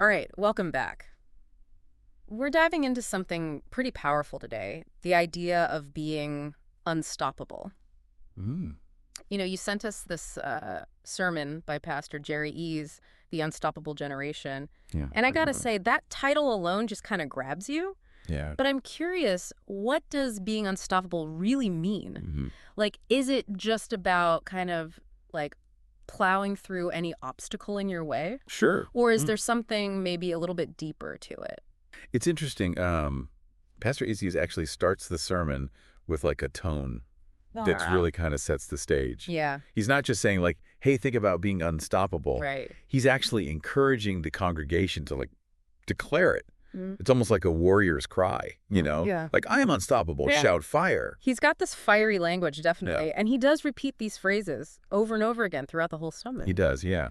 All right, welcome back. We're diving into something pretty powerful today, the idea of being unstoppable. Mm, You sent us this sermon by Pastor Jerry Eze, The Unstoppable Generation. yeah. And I gotta say, that title alone just kind of grabs you. Yeah. But I'm curious, what does being unstoppable really mean? hmm Like, is it just about kind of like plowing through any obstacle in your way? Sure. Or is Mm. there something maybe a little bit deeper to it? It's interesting. Pastor Izzy actually starts the sermon with like a tone that's Ah. really kind of sets the stage. Yeah, He's not just saying like, "Hey, think about being unstoppable." right. He's actually encouraging the congregation to like declare it. Mm. It's almost like a warrior's cry, Yeah. Like, "I am unstoppable, Yeah. shout fire." He's got this fiery language, Yeah, definitely. And he does repeat these phrases over and over again throughout the whole he sermon. does. Yeah.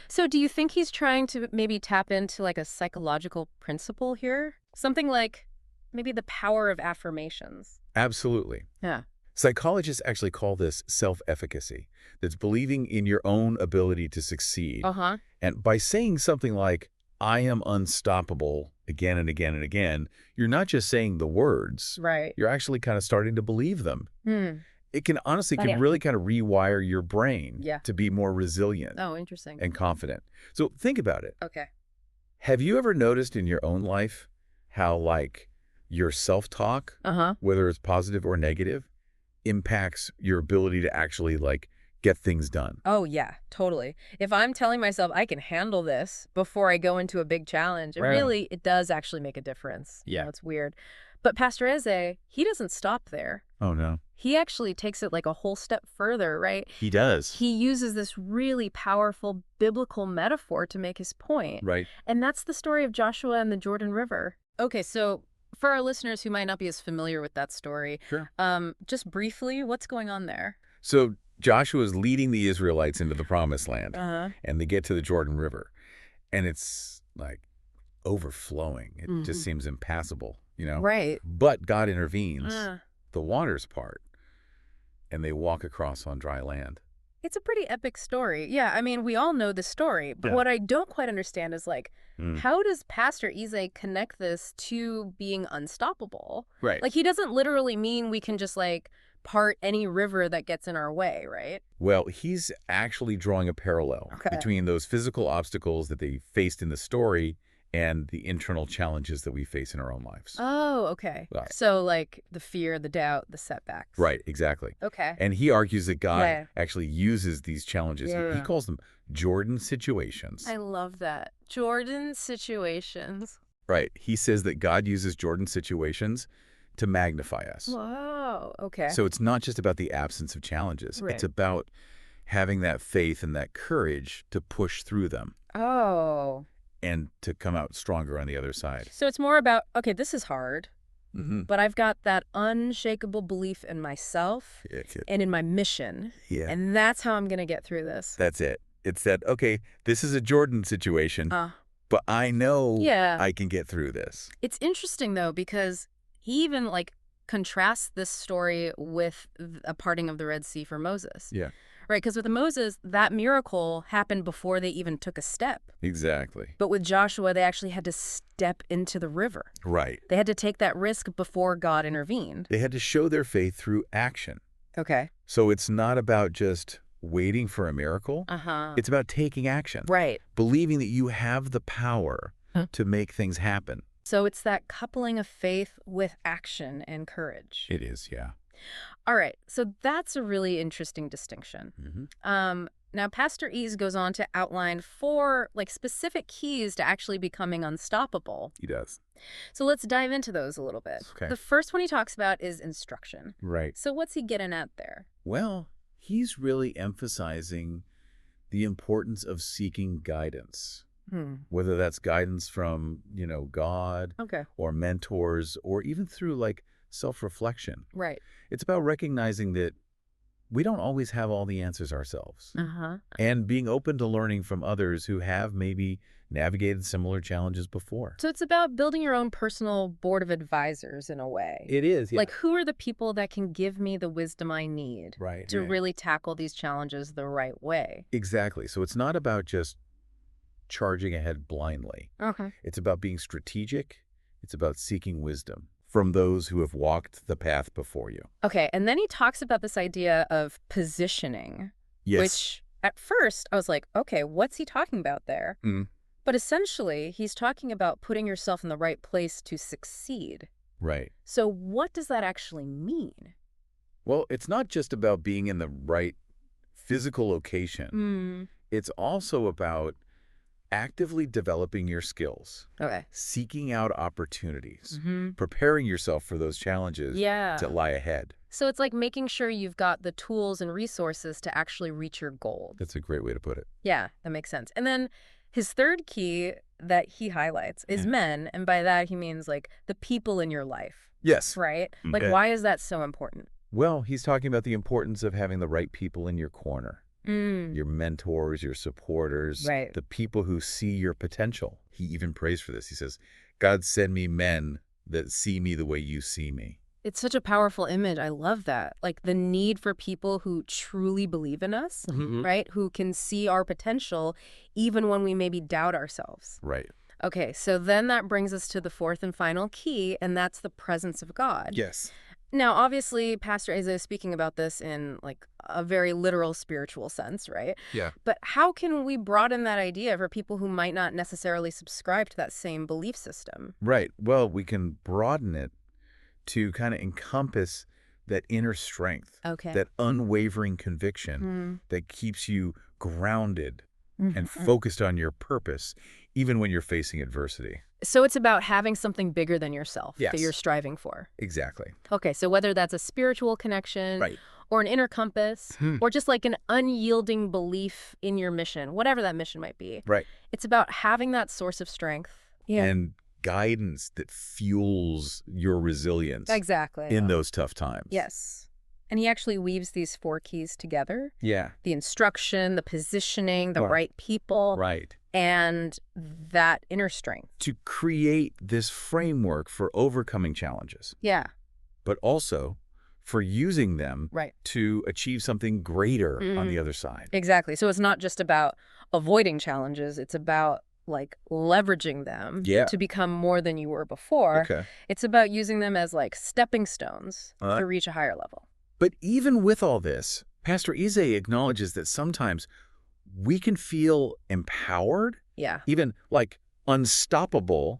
So do you think he's trying to maybe tap into like a psychological principle here? Something like maybe the power of affirmations. Absolutely. Yeah. Psychologists actually call this self-efficacy. That's believing in your own ability to succeed. Uh-huh. And by saying something like, "I am unstoppable," again and again and again, you're not just saying the words, Right. you're actually kind of starting to believe them. Hmm. It can honestly Oh, can yeah. really kind of rewire your brain Yeah. to be more resilient Oh, interesting. and confident. So think about it. Okay. Have you ever noticed in your own life how like your self-talk, Uh-huh. whether it's positive or negative, impacts your ability to actually like get things done? Oh, yeah, totally. If I'm telling myself I can handle this before I go into a big challenge, Right. it does actually make a difference. Yeah. It's weird. But Pastor Eze, he doesn't stop there. Oh no. He actually takes it like a whole step further, right? He does. He uses this really powerful biblical metaphor to make his point. Right. And that's the story of Joshua and the Jordan River. Okay, so for our listeners who might not be as familiar with that story, Sure. just briefly, what's going on there? So Joshua is leading the Israelites into the promised land, Uh-huh. and they get to the Jordan River, and it's like overflowing. It just seems impassable. Right. But God intervenes. Uh. The waters part, and they walk across on dry land. It's a pretty epic story. Yeah, I mean, we all know the story, but Yeah. what I don't quite understand is like, Mm. how does Pastor Eze connect this to being unstoppable? Right. Like, he doesn't literally mean we can just like part any river that gets in our way, right? Well, he's actually drawing a parallel Okay. between those physical obstacles that they faced in the story and the internal challenges that we face in our own lives. Oh, okay. Right. So like the fear, the doubt, the setbacks. Right, exactly. Okay. And he argues that God Right. actually uses these challenges. He Yeah. calls them Jordan situations. I love that. Jordan situations. Right. He says that God uses Jordan situations to magnify us. Whoa. Okay. So it's not just about the absence of challenges. Right. It's about having that faith and that courage to push through them Oh. and to come out stronger on the other side. So it's more about, okay, this is hard, Mm-hmm. but I've got that unshakable belief in myself Yeah. and in my mission. Yeah. And that's how I'm going to get through this. That's it. It's that, okay, this is a Jordan situation, but I know Yeah. I can get through this. It's interesting, though, because he even like contrasts this story with a parting of the Red Sea for Moses. Yeah. Right? Because with Moses, that miracle happened before they even took a step. Exactly. But with Joshua, they actually had to step into the river. Right. They had to take that risk before God intervened. They had to show their faith through action. Okay. So it's not about just waiting for a miracle. Uh-huh. It's about taking action. Right. Believing that you have the power to make things happen. So it's that coupling of faith with action and courage. It is, yeah. All right. So that's a really interesting distinction. Mm-hmm. Now, Pastor Eze goes on to outline 4 like specific keys to actually becoming unstoppable. He does. So let's dive into those a little bit. Okay. The first one he talks about is instruction. Right. So what's he getting at there? Well, he's really emphasizing the importance of seeking guidance, whether that's guidance from, God Okay. or mentors or even through like self-reflection. Right. It's about recognizing that we don't always have all the answers ourselves Uh-huh. and being open to learning from others who have maybe navigated similar challenges before. So it's about building your own personal board of advisors in a way. It is, yeah. Like, who are the people that can give me the wisdom I need Right. to right. really tackle these challenges the right way? Exactly. So it's not about just charging ahead blindly. Okay. It's about being strategic. It's about seeking wisdom from those who have walked the path before you. Okay, and then he talks about this idea of positioning, Yes. which at first I was like, okay, what's he talking about there? Mm. But essentially, he's talking about putting yourself in the right place to succeed. Right. So what does that actually mean? Well, it's not just about being in the right physical location. It's also about actively developing your skills, Okay. seeking out opportunities, preparing yourself for those challenges that lie ahead. So it's like making sure you've got the tools and resources to actually reach your goal. That's a great way to put it. Yeah, that makes sense. And then his third key that he highlights is men. And by that, he means like the people in your life. Yes. Right? Like, Okay. why is that so important? Well, he's talking about the importance of having the right people in your corner. Mm. Your mentors, your supporters, Right. the people who see your potential. He even prays for this. He says, God, send me men that see me the way you see me. It's such a powerful image. I love that. Like the need for people who truly believe in us, right? Who can see our potential even when we maybe doubt ourselves. Right. Okay, so then that brings us to the fourth and final key, and that's the presence of God. Yes. Now, obviously, Pastor Eze is speaking about this in like a very literal spiritual sense, right? Yeah. But how can we broaden that idea for people who might not necessarily subscribe to that same belief system? Right. Well, we can broaden it to kind of encompass that inner strength, Okay. that unwavering conviction that keeps you grounded and focused on your purpose, even when you're facing adversity. So it's about having something bigger than yourself that Yes. you're striving for. Exactly. Okay, so whether that's a spiritual connection Right. or an inner compass or just like an unyielding belief in your mission, whatever that mission might be, Right. it's about having that source of strength. And guidance that fuels your resilience Exactly. in those tough times. Yes. And he actually weaves these four keys together. Yeah. The instruction, the positioning, the Wow. right people, Right. and that inner strength. To create this framework for overcoming challenges, Yeah, but also for using them right. to achieve something greater on the other side. Exactly. So it's not just about avoiding challenges. It's about like leveraging them to become more than you were before. Okay. It's about using them as like stepping stones to reach a higher level. But even with all this, Pastor Eze acknowledges that sometimes we can feel empowered, Yeah. even like unstoppable,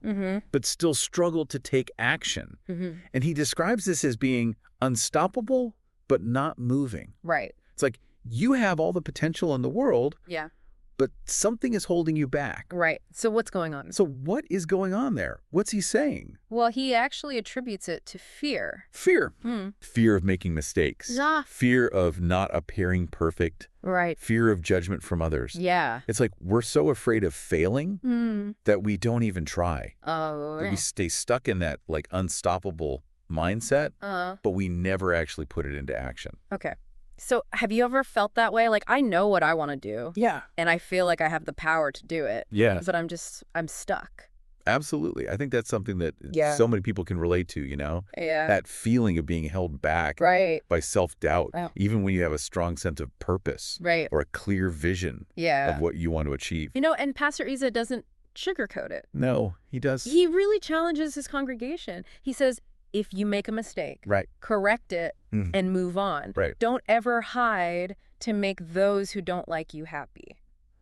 but still struggle to take action. And he describes this as being unstoppable, but not moving. Right. It's like you have all the potential in the world, Yeah. but something is holding you back. Right. So what's going on? So what is going on there? What's he saying? Well, he actually attributes it to fear. Fear. Fear of making mistakes. Yeah. Fear of not appearing perfect. Right. Fear of judgment from others. Yeah. It's like we're so afraid of failing that we don't even try. Oh. That we stay stuck in that like unstoppable mindset, but we never actually put it into action. Okay. So have you ever felt that way? Like, I know what I want to do. Yeah. And I feel like I have the power to do it. Yeah. But I'm stuck. Absolutely. I think that's something that Yeah. so many people can relate to, you know? Yeah. That feeling of being held back Right. by self-doubt, Wow. even when you have a strong sense of purpose Right. or a clear vision Yeah. of what you want to achieve. You know, and Pastor Eze doesn't sugarcoat it. No, he does. He really challenges his congregation. He says, if you make a mistake, Right. correct it and move on. Right. Don't ever hide to make those who don't like you happy.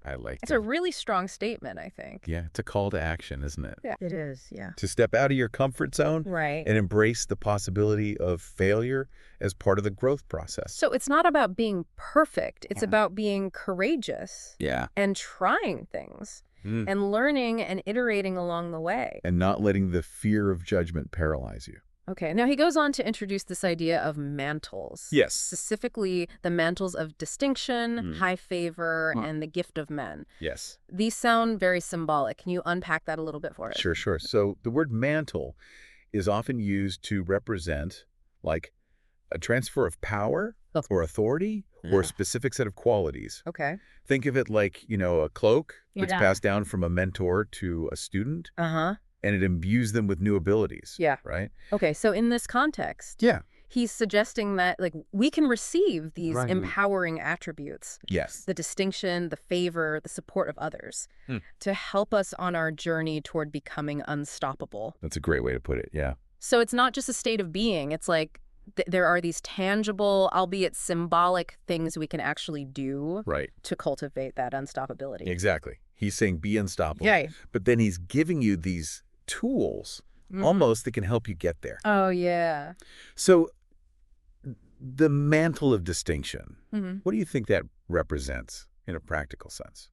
I like It's that. a really strong statement, I think. Yeah, it's a call to action, isn't it? Yeah, it is. Yeah. To step out of your comfort zone Right. and embrace the possibility of failure as part of the growth process. So it's not about being perfect. It's about being courageous Yeah. and trying things and learning and iterating along the way. And not letting the fear of judgment paralyze you. Okay, now he goes on to introduce this idea of mantles. Yes. Specifically, the mantles of distinction, high favor, and the gift of men. Yes. These sound very symbolic. Can you unpack that a little bit for us? Sure, sure. So the word mantle is often used to represent like a transfer of power or authority or a specific set of qualities. Okay. Think of it like, you know, a cloak that's Yeah. passed down from a mentor to a student, Uh-huh. and it imbues them with new abilities. Yeah. Right? Okay, so in this context, Yeah. he's suggesting that like we can receive these Right. empowering attributes, Yes. the distinction, the favor, the support of others, to help us on our journey toward becoming unstoppable. That's a great way to put it, yeah. So it's not just a state of being. It's like there are these tangible, albeit symbolic, things we can actually do Right. to cultivate that unstoppability. Exactly. He's saying be unstoppable. Yeah. But then he's giving you these tools almost that can help you get there. Oh, yeah. So the mantle of distinction, what do you think that represents in a practical sense?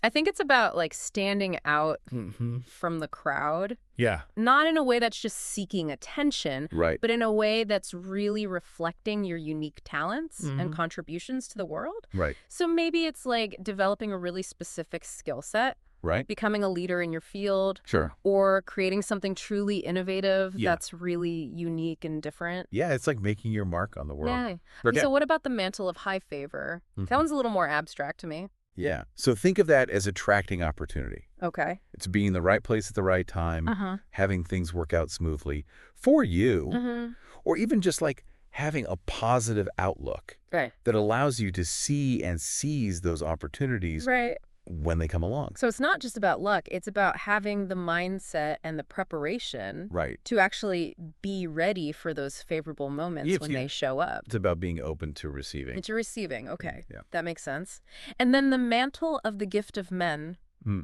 I think it's about like standing out from the crowd. Yeah. Not in a way that's just seeking attention, Right. but in a way that's really reflecting your unique talents and contributions to the world. Right. So maybe it's like developing a really specific skill set, Right. becoming a leader in your field, Sure. or creating something truly innovative Yeah. that's really unique and different. Yeah, it's like making your mark on the world. Yeah. Okay. So what about the mantle of high favor? That one's a little more abstract to me. Yeah. So think of that as attracting opportunity. Okay. It's being in the right place at the right time, having things work out smoothly for you, or even just like having a positive outlook Right. that allows you to see and seize those opportunities Right. when they come along. So it's not just about luck. It's about having the mindset and the preparation Right. to actually be ready for those favorable moments when they show up. It's about being open to receiving. It's receiving. Okay. Yeah. That makes sense. And then the mantle of the gift of men.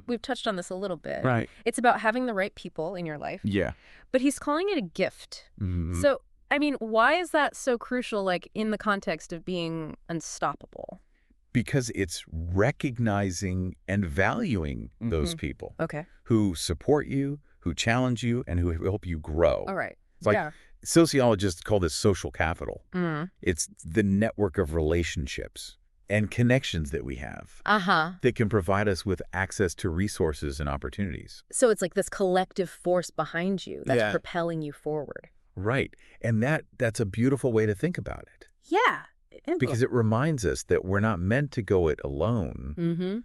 We've touched on this a little bit. Right. It's about having the right people in your life. Yeah. But he's calling it a gift. So, I mean, why is that so crucial, like in the context of being unstoppable? Because it's recognizing and valuing those people Okay. who support you, who challenge you, and who help you grow. All right. It's like Yeah. sociologists call this social capital. It's the network of relationships and connections that we have that can provide us with access to resources and opportunities. So it's like this collective force behind you that's Yeah. propelling you forward. Right. And that's a beautiful way to think about it. Yeah. Because it reminds us that we're not meant to go it alone.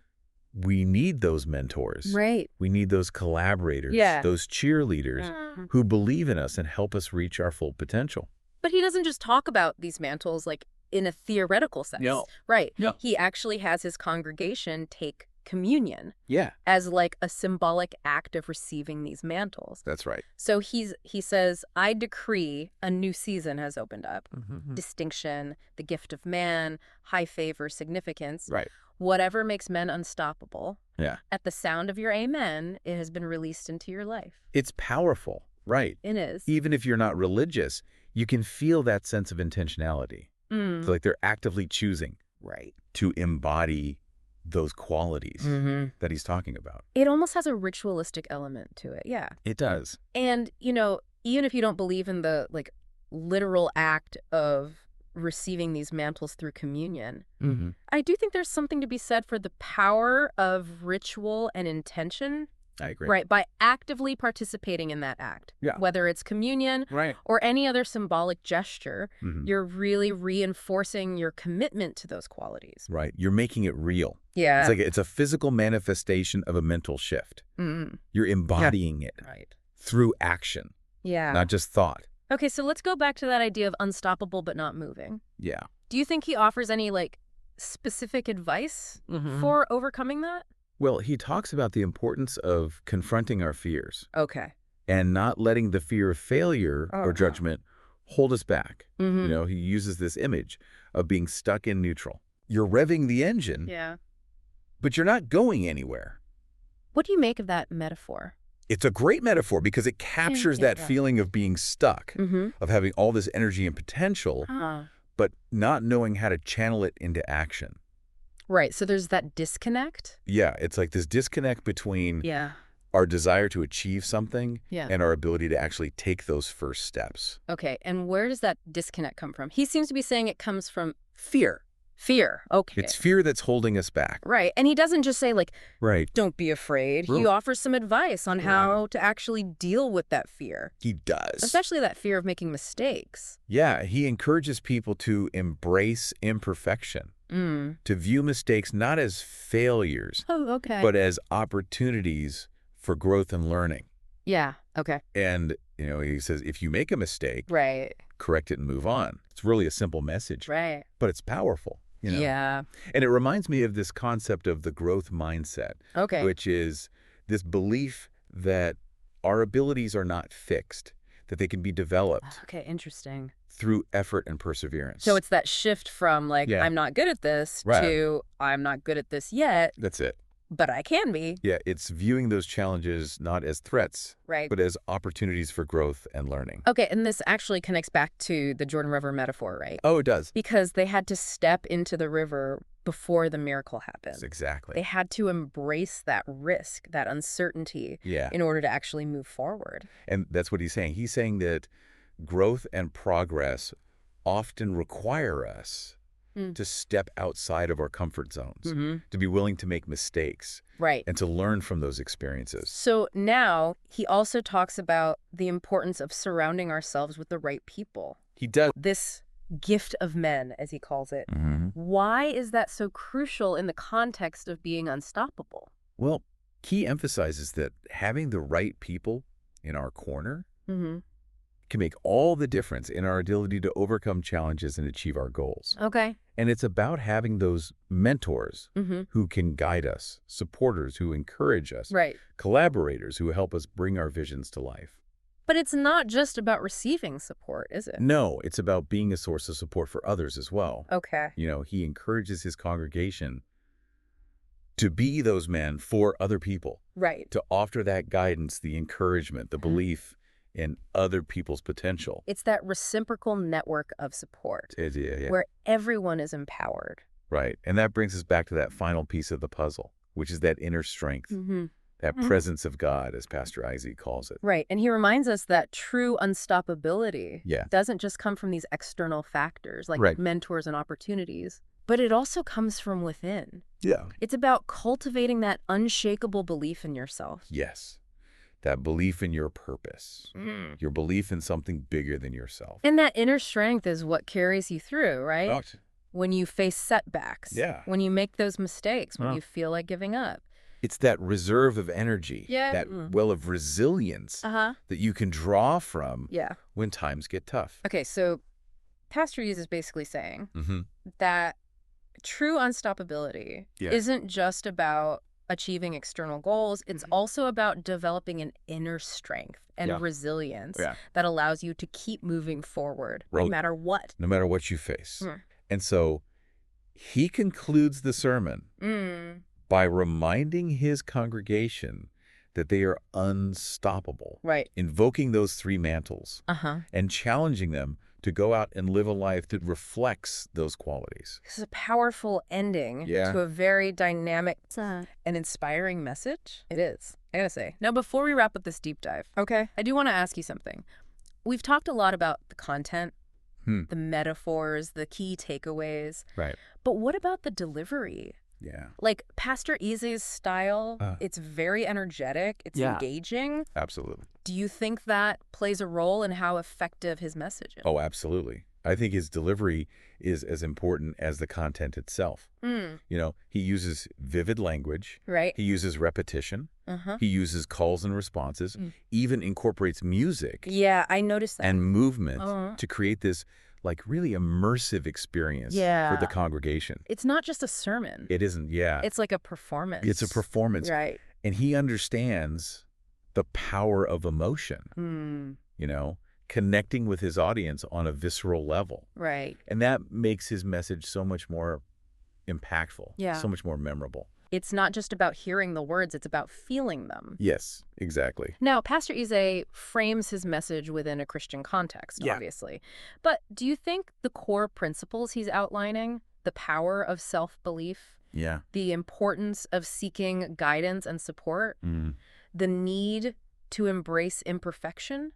We need those mentors. Right. We need those collaborators, those cheerleaders who believe in us and help us reach our full potential. But he doesn't just talk about these mantles like in a theoretical sense. No. Right. No. He actually has his congregation take communion Yeah, as like a symbolic act of receiving these mantles. that's right. So he says, I decree a new season has opened up. Distinction, the gift of man, high favor, significance. Right. Whatever makes men unstoppable. Yeah. At the sound of your amen, it has been released into your life. It's powerful. Right. It is. Even if you're not religious, you can feel that sense of intentionality. It's like they're actively choosing to embody those qualities that he's talking about. It almost has a ritualistic element to it. Yeah. It does. And, you know, even if you don't believe in the like literal act of receiving these mantles through communion, I do think there's something to be said for the power of ritual and intention. I agree. Right. By actively participating in that act. Yeah. Whether it's communion Right. or any other symbolic gesture, you're really reinforcing your commitment to those qualities. Right. You're making it real. Yeah. It's a physical manifestation of a mental shift. You're embodying it through action, Yeah. not just thought. Okay, so let's go back to that idea of unstoppable but not moving. Yeah. Do you think he offers any like specific advice for overcoming that? Well, he talks about the importance of confronting our fears Okay. and not letting the fear of failure or judgment hold us back. You know, he uses this image of being stuck in neutral. You're revving the engine, but you're not going anywhere. What do you make of that metaphor? It's a great metaphor because it captures that feeling of being stuck, of having all this energy and potential, but not knowing how to channel it into action. Right, so there's that disconnect? Yeah, it's like this disconnect between our desire to achieve something and our ability to actually take those first steps. Okay, and where does that disconnect come from? He seems to be saying it comes from Fear. fear. Okay. It's fear that's holding us back. Right, and he doesn't just say, like, Right. don't be afraid. He Right. offers some advice on how to actually deal with that fear, He does. especially that fear of making mistakes. Yeah, he encourages people to embrace imperfection, to view mistakes not as failures, Oh, okay. but as opportunities for growth and learning. Yeah, okay. And, you know, he says, if you make a mistake, Right. correct it and move on. It's really a simple message. Right. But it's powerful. Yeah. And it reminds me of this concept of the growth mindset, Okay. which is this belief that our abilities are not fixed, that they can be developed. Okay, interesting. Through effort and perseverance. So it's that shift from like, I'm not good at this to I'm not good at this yet. That's it. But I can be. Yeah, it's viewing those challenges not as threats, but as opportunities for growth and learning. Okay, and this actually connects back to the Jordan River metaphor, right? Oh, it does. Because they had to step into the river before the miracle happened. Exactly. They had to embrace that risk, that uncertainty, in order to actually move forward. And that's what he's saying. He's saying that growth and progress often require us to step outside of our comfort zones, to be willing to make mistakes, and to learn from those experiences. So now he also talks about the importance of surrounding ourselves with the right people. He does. This gift of men, as he calls it. Why is that so crucial in the context of being unstoppable? Well, he emphasizes that having the right people in our corner can make all the difference in our ability to overcome challenges and achieve our goals. Okay. And it's about having those mentors who can guide us, supporters who encourage us, collaborators who help us bring our visions to life. But it's not just about receiving support, is it? No, it's about being a source of support for others as well. Okay. He encourages his congregation to be those men for other people. Right. To offer that guidance, the encouragement, the belief in other people's potential. It's that reciprocal network of support where everyone is empowered. Right. And that brings us back to that final piece of the puzzle, which is that inner strength, that presence of God, as Pastor Eze calls it. Right. And he reminds us that true unstoppability doesn't just come from these external factors like mentors and opportunities, but it also comes from within. Yeah. It's about cultivating that unshakable belief in yourself. Yes. That belief in your purpose, your belief in something bigger than yourself. And that inner strength is what carries you through, right? Oh. When you face setbacks, when you make those mistakes, when you feel like giving up. It's that reserve of energy, that well of resilience that you can draw from when times get tough. Okay, so Pastor Eze is basically saying that true unstoppability isn't just about achieving external goals. It's also about developing an inner strength and resilience that allows you to keep moving forward no matter what. No matter what you face. And so he concludes the sermon by reminding his congregation that they are unstoppable. Right. Invoking those three mantles and challenging them to go out and live a life that reflects those qualities. This is a powerful ending to a very dynamic and inspiring message. It is, I gotta say. Now, before we wrap up this deep dive, I do want to ask you something. We've talked a lot about the content, the metaphors, the key takeaways. Right. But what about the delivery? Yeah. Like Pastor Eze's style, it's very energetic, it's engaging. Absolutely. Do you think that plays a role in how effective his message is? Oh, absolutely. I think his delivery is as important as the content itself. He uses vivid language. Right. He uses repetition. He uses calls and responses, even incorporates music. Yeah, I noticed that. And movement to create this really immersive experience for the congregation. It's not just a sermon. It isn't, It's like a performance. It's a performance. Right. And he understands the power of emotion, connecting with his audience on a visceral level. Right. And that makes his message so much more impactful, so much more memorable. It's not just about hearing the words, it's about feeling them. Yes, exactly. Now, Pastor Eze frames his message within a Christian context, obviously. But do you think the core principles he's outlining, the power of self-belief, the importance of seeking guidance and support, the need to embrace imperfection?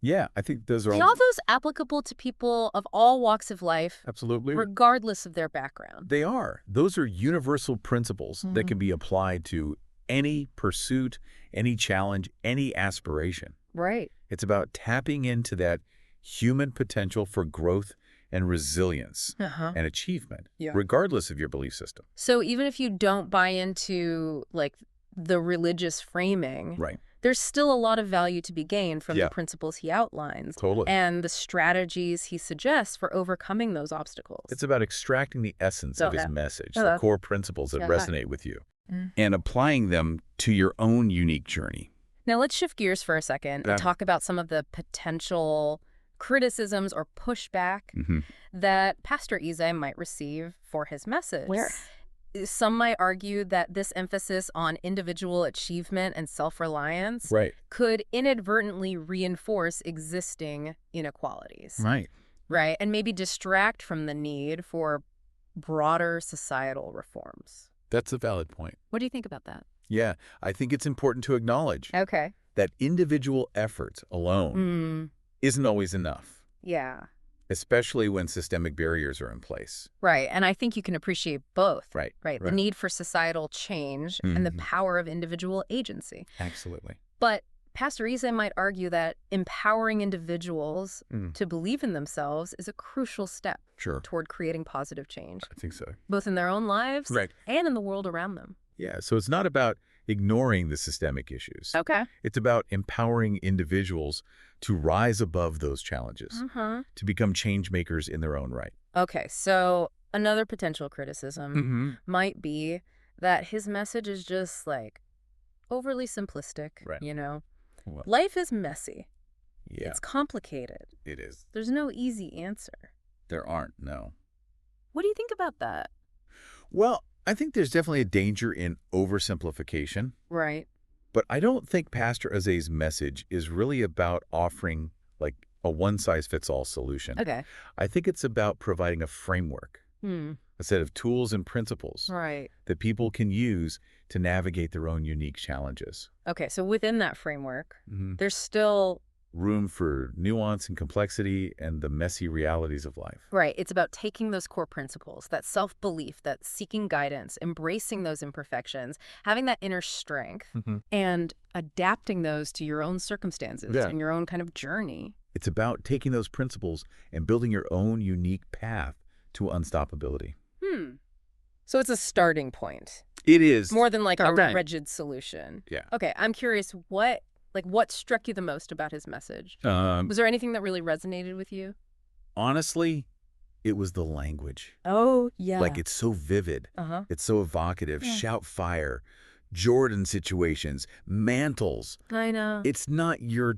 Yeah, I think those are all those applicable to people of all walks of life. Absolutely. Regardless of their background. They are. Those are universal principles that can be applied to any pursuit, any challenge, any aspiration. Right. It's about tapping into that human potential for growth and resilience and achievement, regardless of your belief system. So even if you don't buy into the religious framing, there's still a lot of value to be gained from the principles he outlines. Totally. And the strategies he suggests for overcoming those obstacles. It's about extracting the essence of his message, the core principles that resonate with you, and applying them to your own unique journey. Now let's shift gears for a second and talk about some of the potential criticisms or pushback that Pastor Eze might receive for his message. Where? Some might argue that this emphasis on individual achievement and self-reliance could inadvertently reinforce existing inequalities. Right, and maybe distract from the need for broader societal reforms. That's a valid point. What do you think about that? Yeah, I think it's important to acknowledge that individual effort alone isn't always enough. Yeah. Especially when systemic barriers are in place. Right, and I think you can appreciate both. Right. The need for societal change and the power of individual agency. Absolutely. But Pastor Eze might argue that empowering individuals to believe in themselves is a crucial step toward creating positive change. I think so. Both in their own lives and in the world around them. Yeah, so it's not about ignoring the systemic issues. It's about empowering individuals to rise above those challenges, to become change makers in their own right. Okay, so another potential criticism might be that his message is just like overly simplistic, you know? Well, life is messy. Yeah. It's complicated. It is. There's no easy answer. There aren't, no. What do you think about that? Well, I think there's definitely a danger in oversimplification. Right. But I don't think Pastor Eze's message is really about offering like a one-size-fits-all solution. Okay. I think it's about providing a framework, a set of tools and principles that people can use to navigate their own unique challenges. Okay, so within that framework, there's still room for nuance and complexity and the messy realities of life. Right. It's about taking those core principles, that self-belief, that seeking guidance, embracing those imperfections, having that inner strength, and adapting those to your own circumstances and your own kind of journey. It's about taking those principles and building your own unique path to unstoppability. So it's a starting point. It is. More than like a rigid solution. Yeah. Okay, I'm curious, what struck you the most about his message? Was there anything that really resonated with you? Honestly, it was the language. Oh, yeah. Like, it's so vivid. It's so evocative. Shout fire, Jordan situations, mantles. I know. It's not your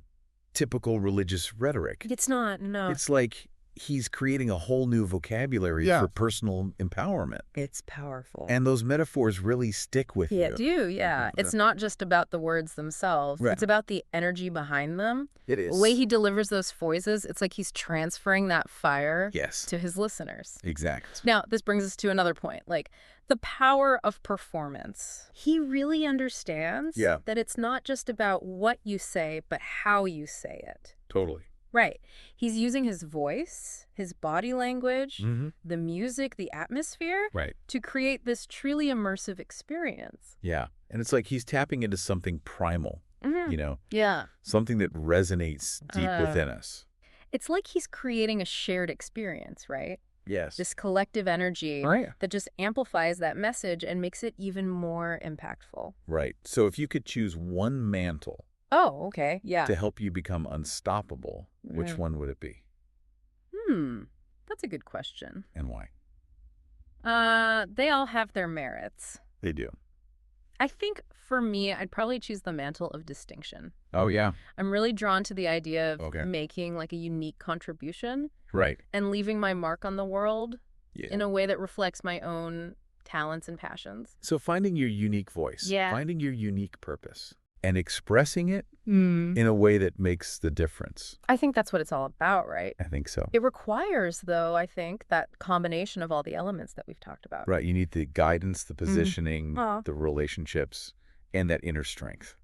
typical religious rhetoric. It's not, no. It's like he's creating a whole new vocabulary for personal empowerment. It's powerful. And those metaphors really stick with you. Yeah, do, yeah. It's not just about the words themselves. It's about the energy behind them. It is. The way he delivers those phrases, it's like he's transferring that fire to his listeners. Exactly. Now, this brings us to another point, like the power of performance. He really understands that it's not just about what you say, but how you say it. Totally. Right. He's using his voice, his body language, the music, the atmosphere to create this truly immersive experience. Yeah. And it's like he's tapping into something primal, you know? Yeah. Something that resonates deep within us. It's like he's creating a shared experience, right? Yes. This collective energy that just amplifies that message and makes it even more impactful. Right. So if you could choose one mantle to help you become unstoppable, which one would it be? That's a good question. And why? They all have their merits. They do. I think for me, I'd probably choose the mantle of distinction. Oh, yeah. I'm really drawn to the idea of making like a unique contribution. Right. And leaving my mark on the world in a way that reflects my own talents and passions. So finding your unique voice, finding your unique purpose, and expressing it in a way that makes the difference. I think that's what it's all about, right? I think so. It requires, though, I think, that combination of all the elements that we've talked about. Right. You need the guidance, the positioning, the relationships, and that inner strength.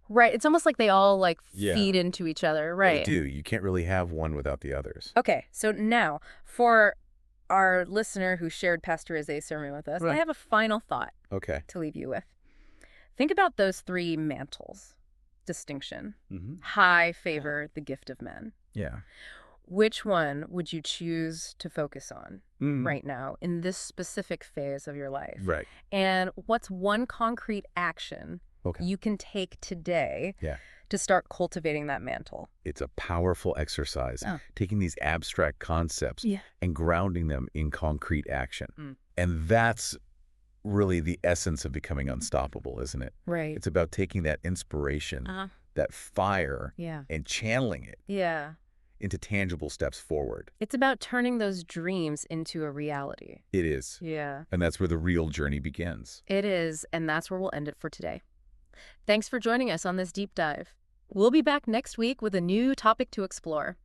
Right. It's almost like they all like feed into each other. Right. They do. You can't really have one without the others. Okay. So now for our listener who shared Pastor Eze's sermon with us, I have a final thought to leave you with. Think about those three mantles. Distinction, high favor, the gift of men. Yeah. Which one would you choose to focus on right now in this specific phase of your life? Right. And what's one concrete action you can take today to start cultivating that mantle? It's a powerful exercise, taking these abstract concepts and grounding them in concrete action. And that's really the essence of becoming unstoppable, isn't it? Right. It's about taking that inspiration, that fire, and channeling it into tangible steps forward. It's about turning those dreams into a reality. It is. Yeah. And that's where the real journey begins. It is, and that's where we'll end it for today. Thanks for joining us on this deep dive. We'll be back next week with a new topic to explore.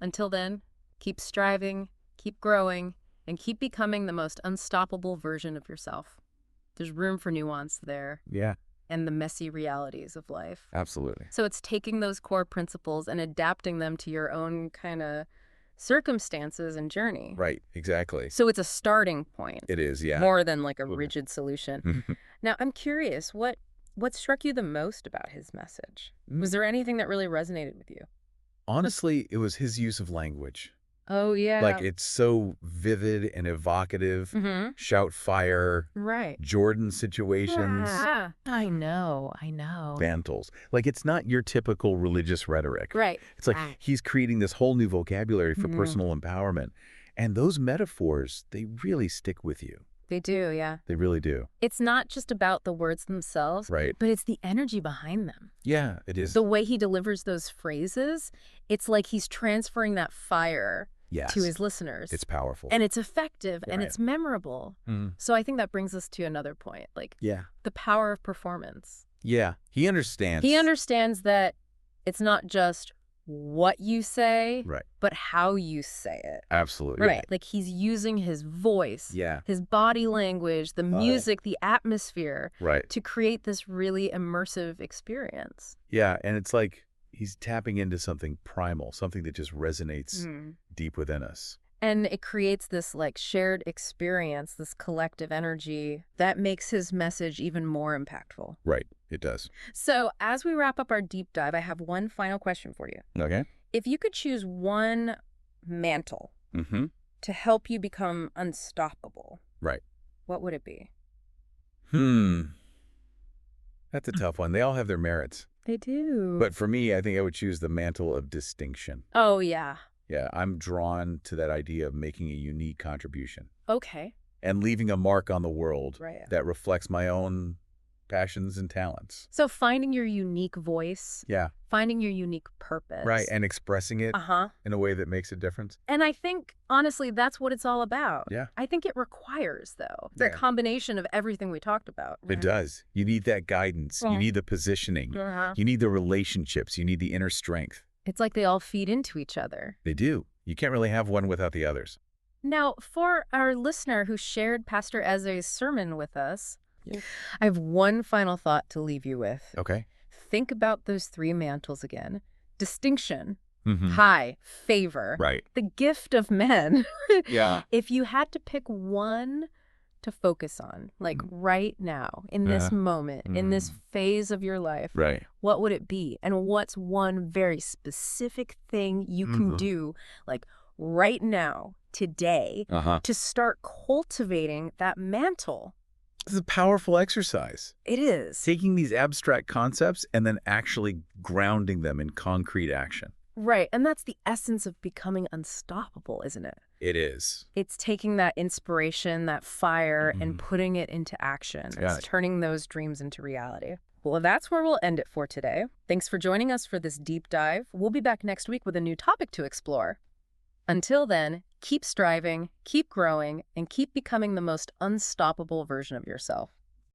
Until then, keep striving, keep growing, and keep becoming the most unstoppable version of yourself. There's room for nuance there. Yeah. And the messy realities of life. Absolutely. So it's taking those core principles and adapting them to your own kind of circumstances and journey. Right, exactly. So it's a starting point. It is, yeah. More than like a rigid solution. Now, I'm curious, what struck you the most about his message? Was there anything that really resonated with you? Honestly, it was his use of language. Oh, yeah. Like, it's so vivid and evocative. Shout fire. Right. Jordan situations. I know. Mantles. Like, it's not your typical religious rhetoric. Right. It's like he's creating this whole new vocabulary for personal empowerment. And those metaphors, they really stick with you. They do, yeah. They really do. It's not just about the words themselves, right? But it's the energy behind them. Yeah, it is. The way he delivers those phrases, it's like he's transferring that fire to his listeners. It's powerful. And it's effective and it's memorable. So I think that brings us to another point, like the power of performance. Yeah, he understands. He understands that it's not just what you say, but how you say it. Absolutely. Right. Like he's using his voice, his body language, the music, the atmosphere to create this really immersive experience. Yeah, and it's like he's tapping into something primal, something that just resonates deep within us. And it creates this like shared experience, this collective energy that makes his message even more impactful. Right, it does. So as we wrap up our deep dive, I have one final question for you. Okay. If you could choose one mantle to help you become unstoppable, what would it be? That's a tough one. They all have their merits. They do. But for me, I think I would choose the mantle of distinction. Oh, yeah. Yeah, I'm drawn to that idea of making a unique contribution. Okay. And leaving a mark on the world that reflects my own passions and talents. So finding your unique voice. Yeah. Finding your unique purpose. Right, and expressing it in a way that makes a difference. And I think, honestly, that's what it's all about. Yeah. I think it requires, though, the combination of everything we talked about. It does. You need that guidance. You need the positioning. You need the relationships. You need the inner strength. It's like they all feed into each other. They do. You can't really have one without the others. Now, for our listener who shared Pastor Eze's sermon with us, I have one final thought to leave you with. Okay. Think about those three mantles again. Distinction, high, favor, the gift of men. If you had to pick one to focus on, like right now, in this moment, in this phase of your life, what would it be? And what's one very specific thing you can do, like right now, today, to start cultivating that mantle? This is a powerful exercise. It is. Taking these abstract concepts and then actually grounding them in concrete action. Right. And that's the essence of becoming unstoppable, isn't it? It is. It's taking that inspiration, that fire, and putting it into action. It's turning those dreams into reality. Well, that's where we'll end it for today. Thanks for joining us for this deep dive. We'll be back next week with a new topic to explore. Until then, keep striving, keep growing, and keep becoming the most unstoppable version of yourself.